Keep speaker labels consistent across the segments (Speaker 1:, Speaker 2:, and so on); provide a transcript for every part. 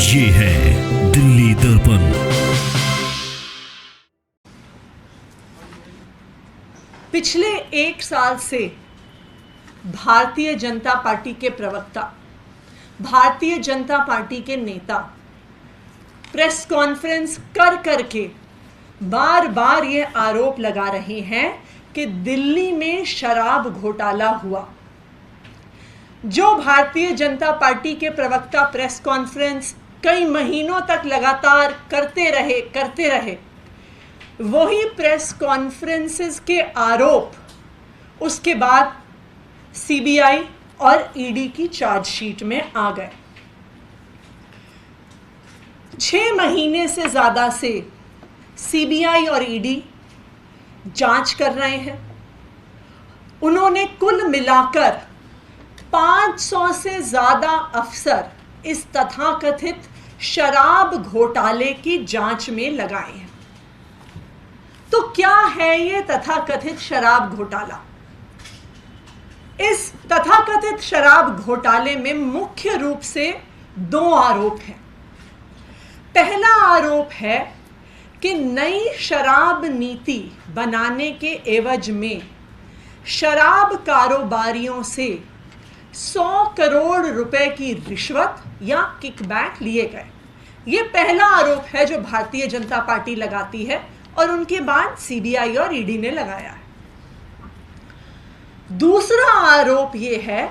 Speaker 1: ये है दिल्ली दर्पण।
Speaker 2: पिछले एक साल से भारतीय जनता पार्टी के प्रवक्ता, भारतीय जनता पार्टी के नेता प्रेस कॉन्फ्रेंस कर करके बार बार ये आरोप लगा रहे हैं कि दिल्ली में शराब घोटाला हुआ। जो भारतीय जनता पार्टी के प्रवक्ता प्रेस कॉन्फ्रेंस कई महीनों तक लगातार करते रहे, वही प्रेस कॉन्फ्रेंसेस के आरोप उसके बाद सीबीआई और ईडी की चार्जशीट में आ गए। 6 महीने से ज्यादा से सीबीआई और ईडी जांच कर रहे हैं। उन्होंने कुल मिलाकर 500 से ज्यादा अफसर इस तथाकथित शराब घोटाले की जांच में लगाए हैं। तो क्या है ये तथाकथित शराब घोटाला? इस तथाकथित शराब घोटाले में मुख्य रूप से 2 आरोप हैं। पहला आरोप है कि नई शराब नीति बनाने के एवज में शराब कारोबारियों से 100 करोड़ रुपए की रिश्वत या किकबैक लिए गए। ये पहला आरोप है जो भारतीय जनता पार्टी लगाती है और उनके बाद सीबीआई और ईडी ने लगाया है। दूसरा आरोप ये है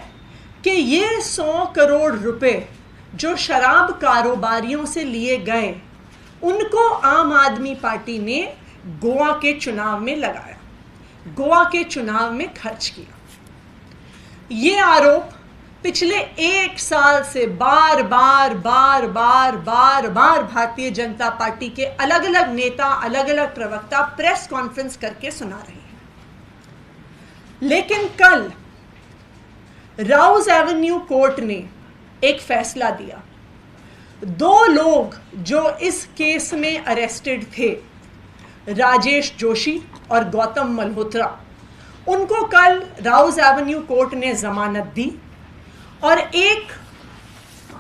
Speaker 2: कि ये 100 करोड़ रुपए जो शराब कारोबारियों से लिए गए, उनको आम आदमी पार्टी ने गोवा के चुनाव में लगाया, गोवा के चुनाव में खर्च किया। ये आरोप पिछले एक साल से बार बार भारतीय जनता पार्टी के अलग अलग नेता, अलग अलग प्रवक्ता प्रेस कॉन्फ्रेंस करके सुना रहे हैं। लेकिन कल राउज एवेन्यू कोर्ट ने एक फैसला दिया। 2 लोग जो इस केस में अरेस्टेड थे, राजेश जोशी और गौतम मल्होत्रा, उनको कल राउज एवेन्यू कोर्ट ने जमानत दी और एक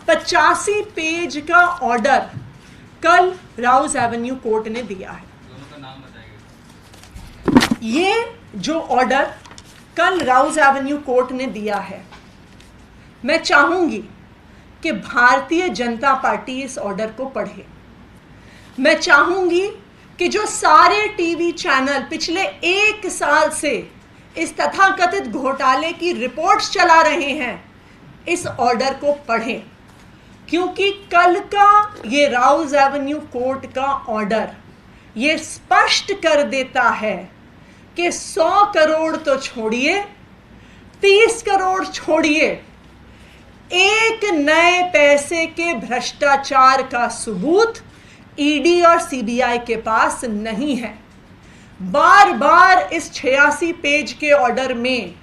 Speaker 2: 85 पेज का ऑर्डर कल राउज एवेन्यू कोर्ट ने दिया है। ये जो ऑर्डर कल राउज एवेन्यू कोर्ट ने दिया है, मैं चाहूंगी कि भारतीय जनता पार्टी इस ऑर्डर को पढ़े। मैं चाहूंगी कि जो सारे टीवी चैनल पिछले एक साल से इस तथाकथित घोटाले की रिपोर्ट्स चला रहे हैं, इस ऑर्डर को पढ़ें, क्योंकि कल का ये राउज एवेन्यू कोर्ट का ऑर्डर ये स्पष्ट कर देता है कि 100 करोड़ तो छोड़िए, 30 करोड़ छोड़िए, एक नए पैसे के भ्रष्टाचार का सबूत ईडी और सीबीआई के पास नहीं है। बार बार इस 86 पेज के ऑर्डर में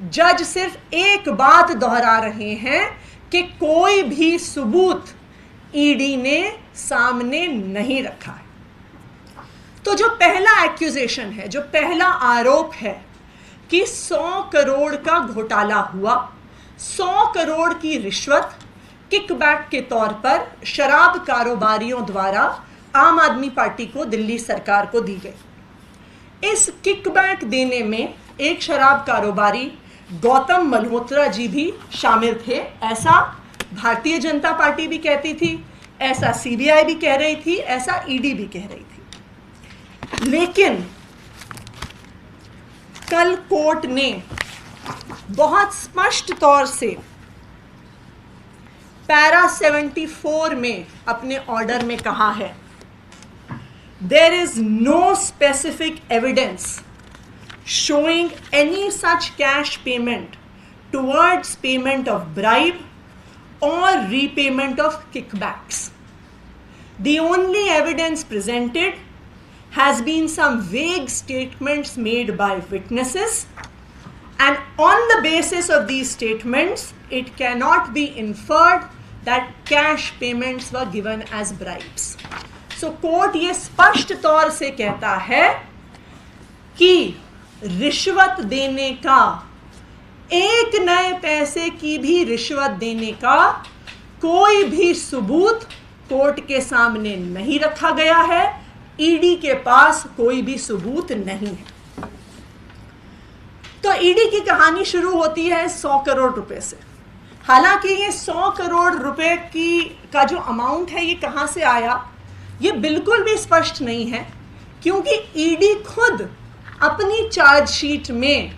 Speaker 2: जज सिर्फ एक बात दोहरा रहे हैं कि कोई भी सबूत ईडी ने सामने नहीं रखा है। तो जो पहला एक्यूजेशन है, जो पहला आरोप है कि 100 करोड़ का घोटाला हुआ, 100 करोड़ की रिश्वत किकबैक के तौर पर शराब कारोबारियों द्वारा आम आदमी पार्टी को, दिल्ली सरकार को दी गई। इस किकबैक देने में एक शराब कारोबारी गौतम मल्होत्रा जी भी शामिल थे, ऐसा भारतीय जनता पार्टी भी कहती थी, ऐसा सीबीआई भी कह रही थी, ऐसा ईडी भी कह रही थी। लेकिन कल कोर्ट ने बहुत स्पष्ट तौर से पैरा 74 में अपने ऑर्डर में कहा है, there is no specific evidence showing any such cash payment towards payment of bribe or repayment of kickbacks. The only evidence presented has been some vague statements made by witnesses, and on the basis of these statements, it cannot be inferred that cash payments were given as bribes. So court ये स्पष्ट तौर से कहता है कि रिश्वत देने का, एक नए पैसे की भी रिश्वत देने का कोई भी सबूत कोर्ट के सामने नहीं रखा गया है। ईडी के पास कोई भी सबूत नहीं है। तो ईडी की कहानी शुरू होती है 100 करोड़ रुपए से। हालांकि ये 100 करोड़ रुपए का जो अमाउंट है ये कहां से आया ये बिल्कुल भी स्पष्ट नहीं है, क्योंकि ईडी खुद अपनी चार्जशीट में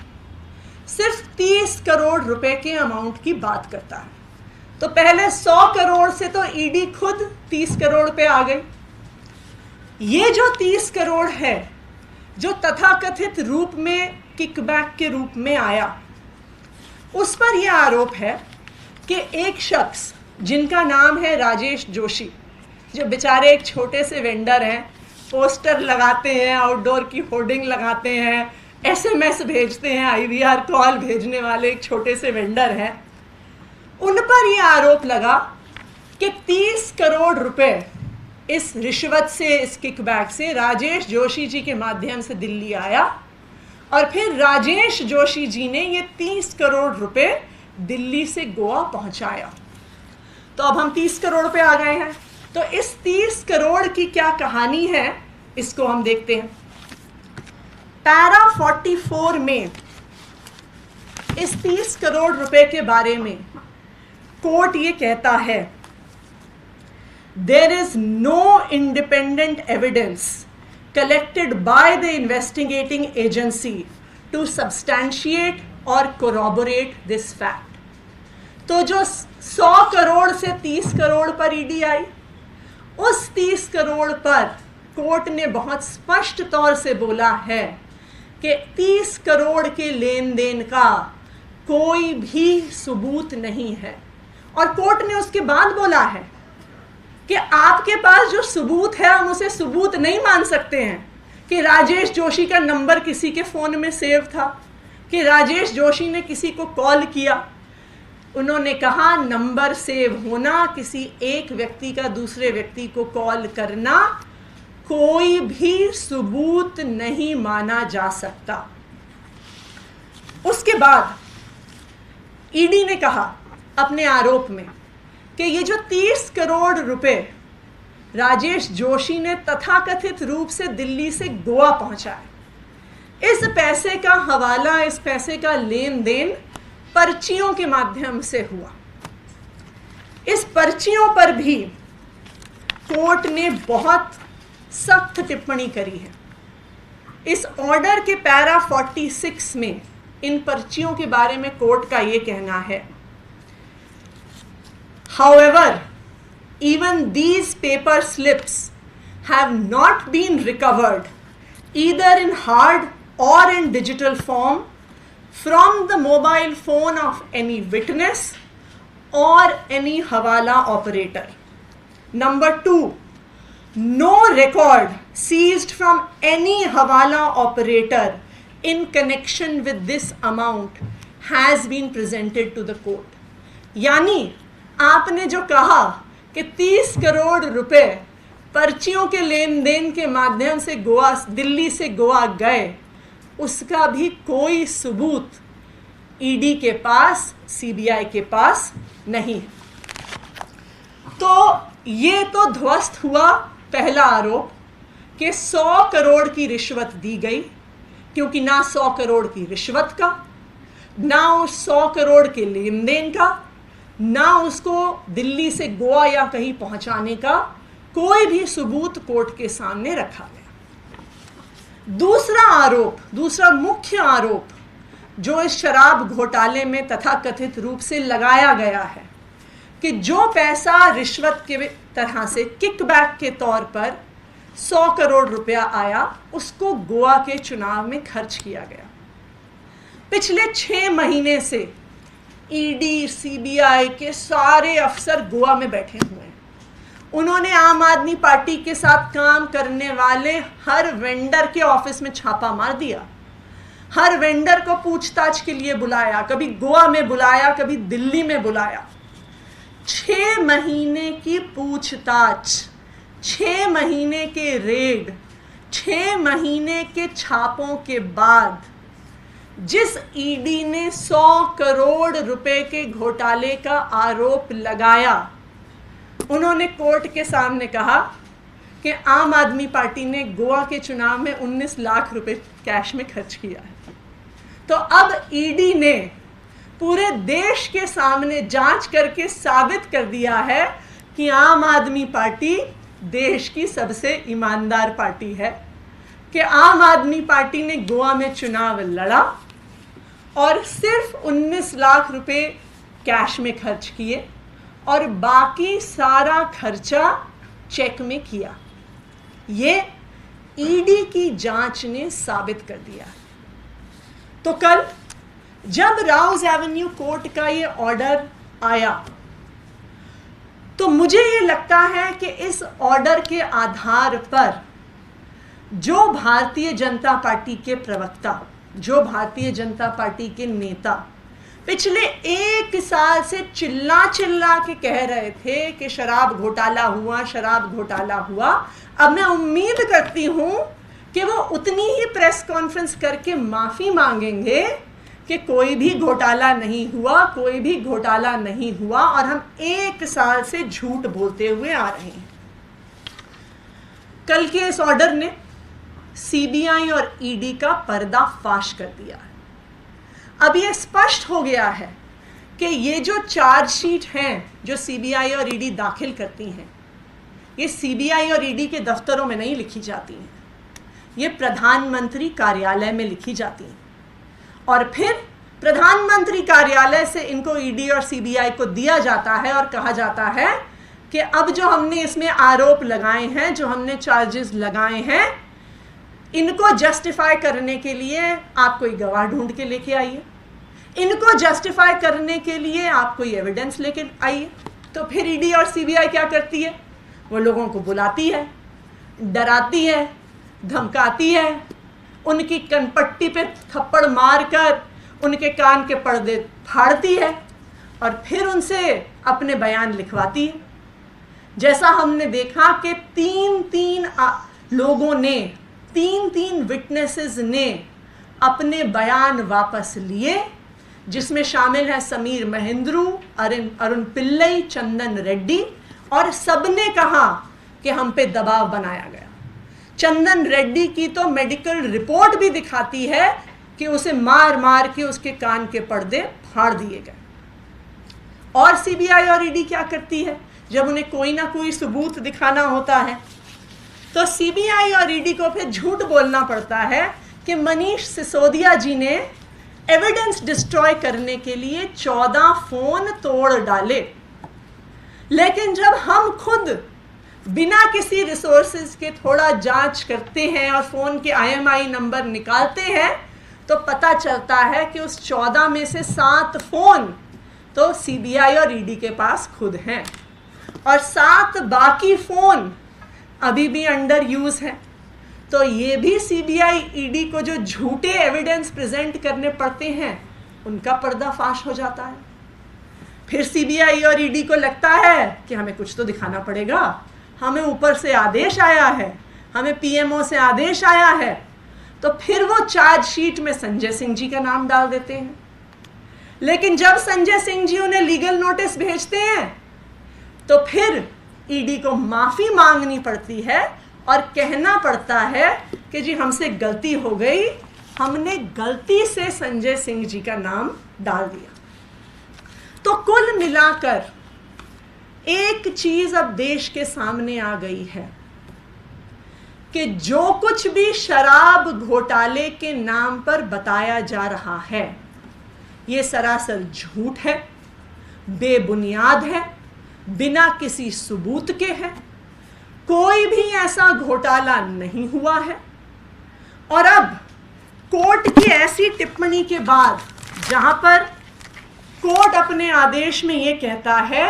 Speaker 2: सिर्फ 30 करोड़ रुपए के अमाउंट की बात करता है। तो पहले 100 करोड़ से तो ईडी खुद 30 करोड़ पे आ गई। ये जो 30 करोड़ है जो तथाकथित रूप में किकबैक के रूप में आया, उस पर यह आरोप है कि एक शख्स जिनका नाम है राजेश जोशी, जो बेचारे एक छोटे से वेंडर हैं, पोस्टर लगाते हैं, आउटडोर की होर्डिंग लगाते हैं, एसएमएस भेजते हैं, आईवीआर कॉल भेजने वाले एक छोटे से वेंडर हैं, उन पर यह आरोप लगा कि 30 करोड़ रुपए इस रिश्वत से, इस किकबैक से राजेश जोशी जी के माध्यम से दिल्ली आया और फिर राजेश जोशी जी ने ये 30 करोड़ रुपए दिल्ली से गोवा पहुंचाया। तो अब हम 30 करोड़ पे आ गए हैं। तो इस 30 करोड़ की क्या कहानी है इसको हम देखते हैं। पैरा 44 में इस 30 करोड़ रुपए के बारे में कोर्ट ये कहता है, there is no independent evidence collected by the investigating agency to substantiate और कोरॉबोरेट दिस फैक्ट। तो जो 100 करोड़ से 30 करोड़ पर ईडी आई, उस 30 करोड़ पर कोर्ट ने बहुत स्पष्ट तौर से बोला है कि 30 करोड़ के लेन देन का कोई भी सबूत नहीं है। और कोर्ट ने उसके बाद बोला है कि आपके पास जो सबूत है हम उसे सबूत नहीं मान सकते हैं कि राजेश जोशी का नंबर किसी के फ़ोन में सेव था, कि राजेश जोशी ने किसी को कॉल किया। उन्होंने कहा नंबर सेव होना, किसी एक व्यक्ति का दूसरे व्यक्ति को कॉल करना कोई भी सबूत नहीं माना जा सकता। उसके बाद ईडी ने कहा अपने आरोप में कि ये जो 30 करोड़ रुपए राजेश जोशी ने तथाकथित रूप से दिल्ली से गोवा पहुंचाए, इस पैसे का हवाला, इस पैसे का लेन देन पर्चियों के माध्यम से हुआ। इस पर्चियों पर भी कोर्ट ने बहुत सख्त टिप्पणी करी है। इस ऑर्डर के पैरा 46 में इन पर्चियों के बारे में कोर्ट का ये कहना है, however, even these paper slips have not been recovered either in hard or in digital form from the mobile phone of any witness or any hawala operator. Number 2, no record seized from any hawala operator in connection with this amount has been presented to the court. यानी आपने जो कहा कि 30 करोड़ रुपए पर्चियों के लेन then के माध्यम से गोवा, दिल्ली से गोवा गए, उसका भी कोई सबूत ईडी के पास, सीबीआई के पास नहीं है। तो ये तो ध्वस्त हुआ पहला आरोप कि 100 करोड़ की रिश्वत दी गई, क्योंकि ना 100 करोड़ की रिश्वत का, ना उस 100 करोड़ के लेन देन का, ना उसको दिल्ली से गोवा या कहीं पहुंचाने का कोई भी सबूत कोर्ट के सामने रखा गया। दूसरा आरोप, दूसरा मुख्य आरोप जो इस शराब घोटाले में तथाकथित रूप से लगाया गया है कि जो पैसा रिश्वत के तरह से किकबैक के तौर पर 100 करोड़ रुपया आया, उसको गोवा के चुनाव में खर्च किया गया। पिछले 6 महीने से ईडी, सीबीआई के सारे अफसर गोवा में बैठे हुए हैं। उन्होंने आम आदमी पार्टी के साथ काम करने वाले हर वेंडर के ऑफिस में छापा मार दिया, हर वेंडर को पूछताछ के लिए बुलाया, कभी गोवा में बुलाया, कभी दिल्ली में बुलाया। 6 महीने की पूछताछ, 6 महीने के रेड, 6 महीने के छापों के बाद जिस ईडी ने 100 करोड़ रुपए के घोटाले का आरोप लगाया, उन्होंने कोर्ट के सामने कहा कि आम आदमी पार्टी ने गोवा के चुनाव में 19 लाख रुपए कैश में खर्च किया है। तो अब ईडी ने पूरे देश के सामने जांच करके साबित कर दिया है कि आम आदमी पार्टी देश की सबसे ईमानदार पार्टी है, कि आम आदमी पार्टी ने गोवा में चुनाव लड़ा और सिर्फ 19 लाख रुपए कैश में खर्च किए और बाकी सारा खर्चा चेक में किया। ये ईडी की जांच ने साबित कर दिया। तो कल जब राउज एवेन्यू कोर्ट का ये ऑर्डर आया तो मुझे ये लगता है कि इस ऑर्डर के आधार पर जो भारतीय जनता पार्टी के प्रवक्ता, जो भारतीय जनता पार्टी के नेता पिछले 1 साल से चिल्ला चिल्ला के कह रहे थे कि शराब घोटाला हुआ, शराब घोटाला हुआ, अब मैं उम्मीद करती हूं कि वो उतनी ही प्रेस कॉन्फ्रेंस करके माफी मांगेंगे कि कोई भी घोटाला नहीं हुआ, कोई भी घोटाला नहीं हुआ और हम 1 साल से झूठ बोलते हुए आ रहे हैं। कल के इस ऑर्डर ने सीबीआई और ईडी का पर्दाफाश कर दिया है। अब ये स्पष्ट हो गया है कि ये जो चार्जशीट हैं जो सीबीआई और ईडी दाखिल करती हैं, ये सीबीआई और ईडी के दफ्तरों में नहीं लिखी जाती हैं, ये प्रधानमंत्री कार्यालय में लिखी जाती हैं और फिर प्रधानमंत्री कार्यालय से इनको ईडी और सीबीआई को दिया जाता है और कहा जाता है कि अब जो हमने इसमें आरोप लगाए हैं, जो हमने चार्जेस लगाए हैं, इनको जस्टिफाई करने के लिए आप कोई गवाह ढूंढ के लेके आइए, इनको जस्टिफाई करने के लिए आप कोई एविडेंस लेके आइए। तो फिर ईडी और सीबीआई क्या करती है? वो लोगों को बुलाती है, डराती है, धमकाती है, उनकी कनपट्टी पे थप्पड़ मारकर उनके कान के पर्दे फाड़ती है और फिर उनसे अपने बयान लिखवाती है। जैसा हमने देखा कि 3 लोगों ने, 3 विटनेसेस ने अपने बयान वापस लिए, जिसमें शामिल है समीर महेंद्रू, अरुण पिल्लई, चंदन रेड्डी, और सबने कहा कि हम पे दबाव बनाया गया। चंदन रेड्डी की तो मेडिकल रिपोर्ट भी दिखाती है कि उसे मार मार के उसके कान के पर्दे फाड़ दिए गए। और सीबीआई और ईडी क्या करती है? जब उन्हें कोई ना कोई सबूत दिखाना होता है तो सीबीआई और ईडी को फिर झूठ बोलना पड़ता है कि मनीष सिसोदिया जी ने एविडेंस डिस्ट्रॉय करने के लिए 14 फोन तोड़ डाले। लेकिन जब हम खुद बिना किसी रिसोर्सेज के थोड़ा जांच करते हैं और फोन के IMEI नंबर निकालते हैं तो पता चलता है कि उस 14 में से 7 फोन तो सीबीआई और ईडी के पास खुद हैं और 7 बाकी फोन अभी भी अंडर यूज है। तो ये भी सीबीआई ईडी को जो झूठे एविडेंस प्रेजेंट करने पड़ते हैं उनका पर्दाफाश हो जाता है। फिर सीबीआई और ईडी को लगता है कि हमें कुछ तो दिखाना पड़ेगा, हमें ऊपर से आदेश आया है, हमें पीएमओ से आदेश आया है, तो फिर वो चार्जशीट में संजय सिंह जी का नाम डाल देते हैं। लेकिन जब संजय सिंह जी उन्हें लीगल नोटिस भेजते हैं तो फिर ईडी को माफी मांगनी पड़ती है और कहना पड़ता है कि जी हमसे गलती हो गई, हमने गलती से संजय सिंह जी का नाम डाल दिया। तो कुल मिलाकर एक चीज अब देश के सामने आ गई है कि जो कुछ भी शराब घोटाले के नाम पर बताया जा रहा है ये सरासर झूठ है, बेबुनियाद है, बिना किसी सबूत के है। कोई भी ऐसा घोटाला नहीं हुआ है। और अब कोर्ट की ऐसी टिप्पणी के बाद जहां पर कोर्ट अपने आदेश में ये कहता है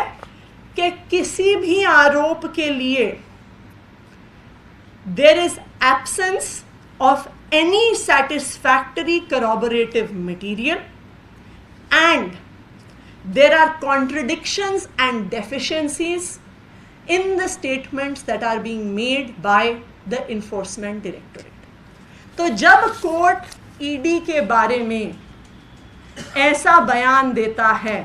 Speaker 2: कि किसी भी आरोप के लिए there is absence of any satisfactory corroborative material and there are contradictions and deficiencies in the statements that are being made by the enforcement directorate। तो जब कोर्ट ईडी के बारे में ऐसा बयान देता है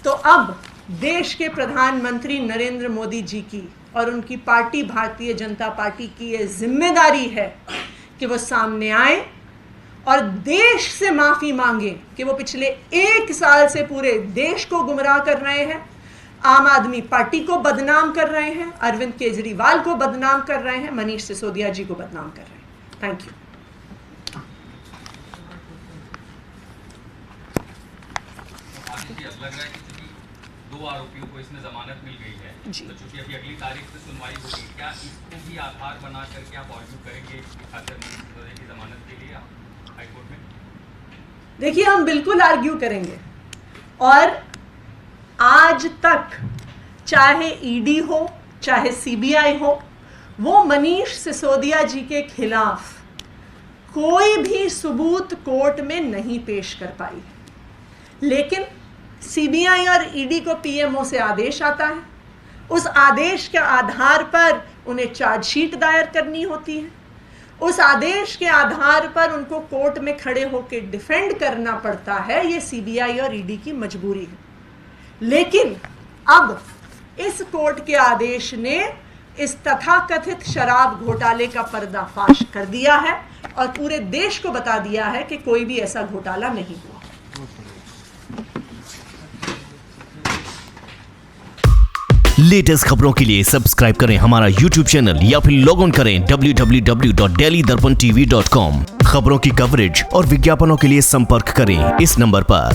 Speaker 2: तो अब देश के प्रधानमंत्री नरेंद्र मोदी जी की और उनकी पार्टी भारतीय जनता पार्टी की ये जिम्मेदारी है कि वो सामने आए और देश से माफ़ी मांगे कि वो पिछले 1 साल से पूरे देश को गुमराह कर रहे हैं, आम आदमी पार्टी को बदनाम कर रहे हैं, अरविंद केजरीवाल को बदनाम कर रहे हैं, मनीष सिसोदिया जी को बदनाम कर रहे हैं। Thank you.
Speaker 3: लग रहा है कि चूंकि 2 आरोपियों को इसमें जमानत मिल गई है, तो चूंकि अभी अगली तारीख से सुनवाई होगी, क्या इसको भी आधार बना करके आप आर्ग्यू करेंगे की जमानत के लिए हाईकोर्ट में?
Speaker 2: देखिए, हम बिल्कुल आर्ग्यू करेंगे और आज तक चाहे ईडी हो चाहे सीबीआई हो, वो मनीष सिसोदिया जी के खिलाफ कोई भी सबूत कोर्ट में नहीं पेश कर पाई। लेकिन सीबीआई और ईडी को पीएमओ से आदेश आता है, उस आदेश के आधार पर उन्हें चार्जशीट दायर करनी होती है, उस आदेश के आधार पर उनको कोर्ट में खड़े होकर डिफेंड करना पड़ता है। ये सीबीआई और ईडी की मजबूरी है। लेकिन अब इस कोर्ट के आदेश ने इस तथाकथित शराब घोटाले का पर्दाफाश कर दिया है और पूरे देश को बता दिया है कि कोई भी ऐसा घोटाला नहीं हुआ।
Speaker 1: लेटेस्ट खबरों के लिए सब्सक्राइब करें हमारा YouTube चैनल या फिर लॉग ऑन करें www.delhidarpantv.com। खबरों की कवरेज और विज्ञापनों के लिए संपर्क करें इस नंबर पर।